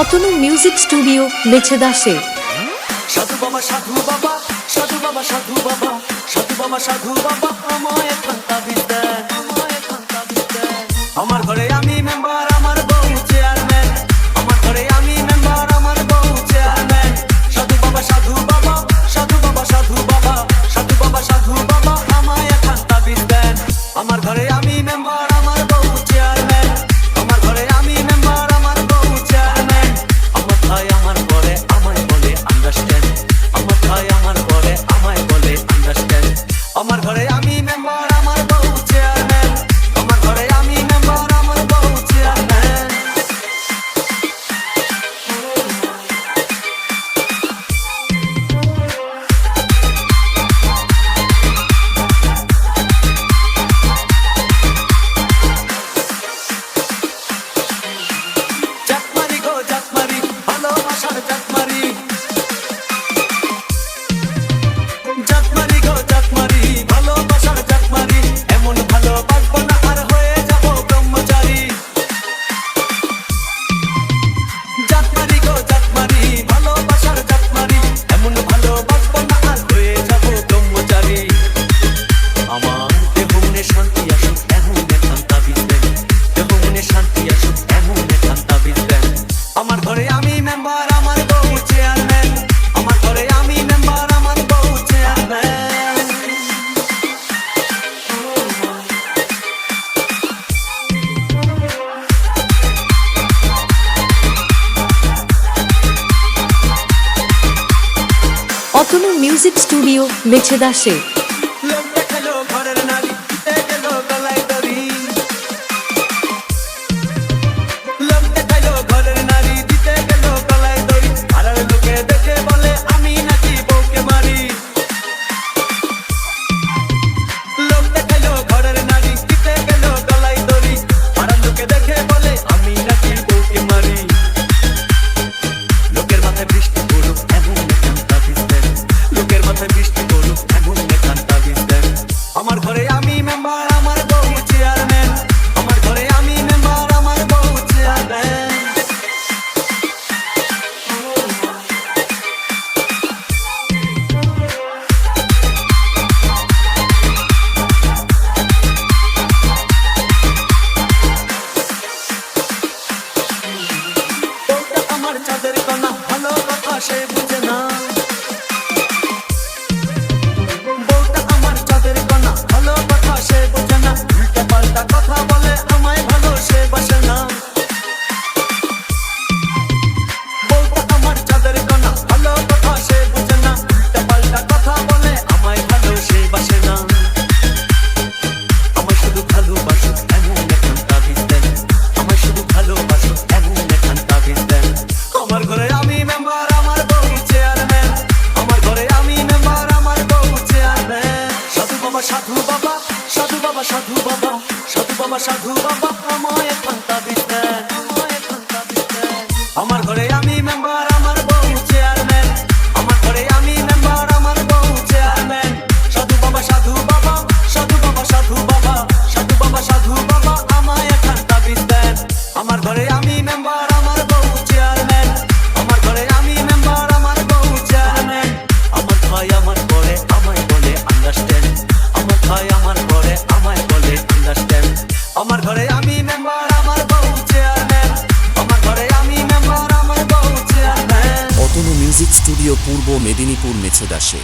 Atanu music studio মেছেদাসে। সাধু বাবা সাধু বাবা সাধু বাবা সাধু বাবা সাধু বাবা সাধু বাবা আমায় খান্তা বিদ্যান আমার ঘরে আমি মেম্বার আমার বউ চেয়ারম্যান আমার ঘরে আমি মেম্বার আমার বউ চেয়ারম্যান সাধু বাবা সাধু বাবা সাধু বাবা সাধু বাবা সাধু বাবা সাধু বাবা আমায় খান্তা বিদ্যান আমার ঘরে আমি মেম্বার আমার বউ চেয়ারম্যান আমার ঘরে আমি মেম্বার আমার বউ চেয়ারম্যান আমার ভাই আমার ঘরে আমায় বলে আন্ডারস্ট্যান্ড আমার ভাই আমার ঘরে আমায় বলে আন্ডারস্ট্যান্ড আমার ঘরে আমি মেম্বার আমার বউ চেয়ারম্যান আমার ঘরে আমি মেম্বার আমার বউ চেয়ারম্যান জাতমারি গো জাতমারি ভালোবাসার জাতমারি জাতমারি গো জাতমারি ভালোবাসার জাতমারি এমন ভালোবাসবো না আর হয়ে যাব ব্রহ্মচারী জাতমারি গো জাতমারি ভালোবাসার জাতমারি এমন ভালোবাসবো না আর হয়ে যাব ব্রহ্মচারী আমার দেহ মনে শান্তি আসুক এমন একান্তা বিদ্যেন দেহ মনে শান্তি আসুক এমন একান্তা বিদ্যেন আমার ঘরে আমি মেম্বার আমার বউ চেয়ারম্যান আমার ঘরে আমি মেম্বার আমার বউ চেয়ারম্যান অতনু মিউজিক স্টুডিও মেছেদাসে। লোক দেখালো ঘরের নারী দিতে গেল গলায় দড়ি লোক দেখালো ঘরের নারী দিতে গেল গলায় দড়ি আর লোকে দেখে বলে আমি নাকি বউকে মারি লোক দেখালো ঘরের নারী দিতে গেল গলায় দড়ি আর লোকে দেখে বলে আমি নাকি বউকে মারি লোকের মাথায় বৃষ্টি পড়ুক এমন একান্তা বিদ্যেন লোকের মাথায় বৃষ্টি পড়ুক এমন একান্তা বিদ্যেন আমার ঘরে আমি মেম্বার আমার বউ চেয়ারম্যান আমার ঘরে আমি মেম্বার আমার বউ চেয়ারম্যান বউটা আমার চাঁদের কণা ভালো কথা সে বুঝে না বউটা আমার চাঁদের কণা ভালো কথা সে বোঝে না উল্টা পাল্টা কথা বলে আমায় ভালো সে বাসে না বউটা আমার চাঁদের কণা ভালো কথা সে বোঝে না উল্টা পাল্টা কথা বলে আমায় ভালো সে বাসে না আমায় শুধু ভালোবাসো এমন একান্তা বিদ্যেন আমায় শুধু ভালোবাসো এমন একান্তা বিদ্যেন আমার ঘরে আমি মেম্বার আমার বউ চেয়ারম্যান আমার ঘরে আমি মেম্বার আমার বউ চেয়ারম্যান সাধু বাবা সাধু বাবা সাধু বাবা সাধু বাবা সাধু বাবা সাধু বাবা আমায় একান্তা বিদ্যেন আমার ঘরে আমি মেম্বার আমার বউ চেয়ারম্যান আমার ঘরে আমি মেম্বার আমার বউ চেয়ারম্যান সাধু বাবা সাধু বাবা সাধু বাবা সাধু বাবা সাধু বাবা সাধু বাবা আমায় একান্তা বিদ্যেন আমার ঘরে আমি মেম্বার আমার বউ চেয়ারম্যান আমার ঘরে আমি মেম্বার আমার বউ চেয়ারম্যান আমার ভাই আমার ঘরে আমায় বলে আন্ডারস্ট্যান্ড আমার ভাই আমার ঘরে আমায় বলে আন্ডারস্ট্যান্ড আমার ঘরে আমি মেম্বার আমার বউ চেয়ারম্যান আমার ঘরে আমি মেম্বার আমার বউ চেয়ারম্যান অতনু মিউজিক স্টুডিও পূর্ব মেদিনীপুর মেছেদাসে।